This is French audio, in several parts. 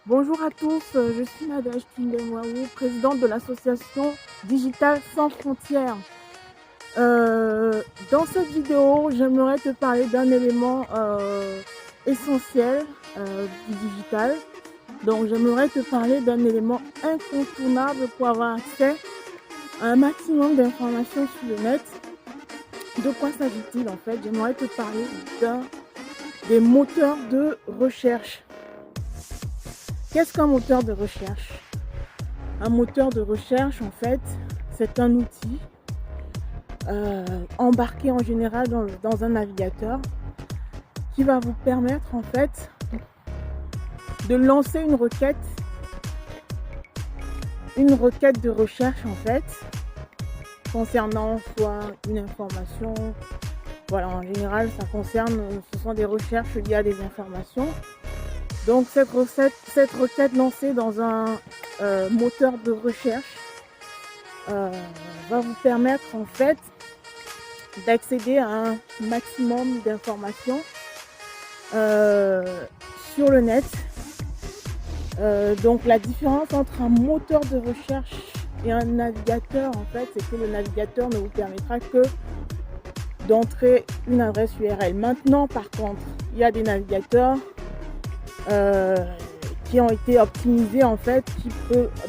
Bonjour à tous, je suis Nadège Tindemwaou, présidente de l'association Digital Sans Frontières. Dans cette vidéo, j'aimerais te parler d'un élément essentiel du digital. Donc j'aimerais te parler d'un élément incontournable pour avoir accès à un maximum d'informations sur le net. De quoi s'agit-il en fait? J'aimerais te parler des moteurs de recherche. Qu'est-ce qu'un moteur de recherche? Un moteur de recherche, en fait, c'est un outil embarqué en général dans un navigateur qui va vous permettre, en fait, de lancer une requête de recherche, en fait, concernant soit une information. Voilà, en général, ce sont des recherches liées à des informations. Donc cette requête lancée dans un moteur de recherche va vous permettre en fait d'accéder à un maximum d'informations sur le net. Donc la différence entre un moteur de recherche et un navigateur en fait, c'est que le navigateur ne vous permettra que d'entrer une adresse URL. Maintenant par contre, il y a des navigateurs qui ont été optimisés en fait,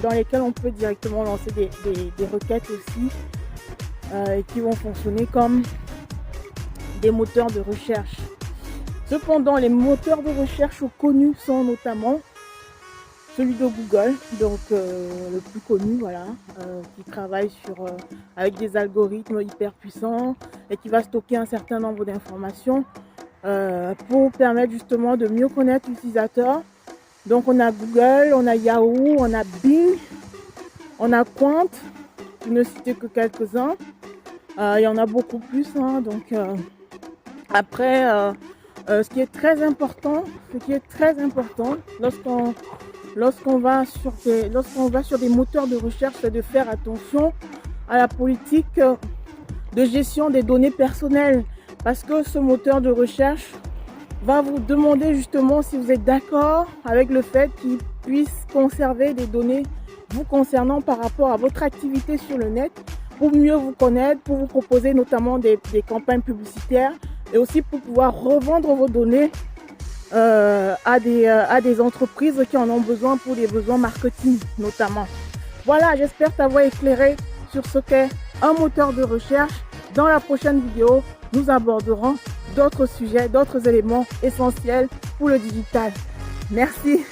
dans lesquels on peut directement lancer des requêtes aussi et qui vont fonctionner comme des moteurs de recherche. Cependant, les moteurs de recherche connus sont notamment celui de Google, donc le plus connu, voilà, qui travaille avec des algorithmes hyper puissants et qui va stocker un certain nombre d'informations pour permettre justement de mieux connaître l'utilisateur. Donc on a Google, on a Yahoo, on a Bing, on a Quant, pour ne citer que quelques-uns. Il y en a beaucoup plus, hein, donc après ce qui est très important lorsqu'on va sur des moteurs de recherche, c'est de faire attention à la politique de gestion des données personnelles, parce que ce moteur de recherche va vous demander justement si vous êtes d'accord avec le fait qu'il puisse conserver des données vous concernant par rapport à votre activité sur le net, pour mieux vous connaître, pour vous proposer notamment des campagnes publicitaires et aussi pour pouvoir revendre vos données à des entreprises qui en ont besoin pour des besoins marketing notamment. Voilà, j'espère t'avoir éclairé sur ce qu'est un moteur de recherche. Dans la prochaine vidéo, nous aborderons d'autres sujets, d'autres éléments essentiels pour le digital. Merci.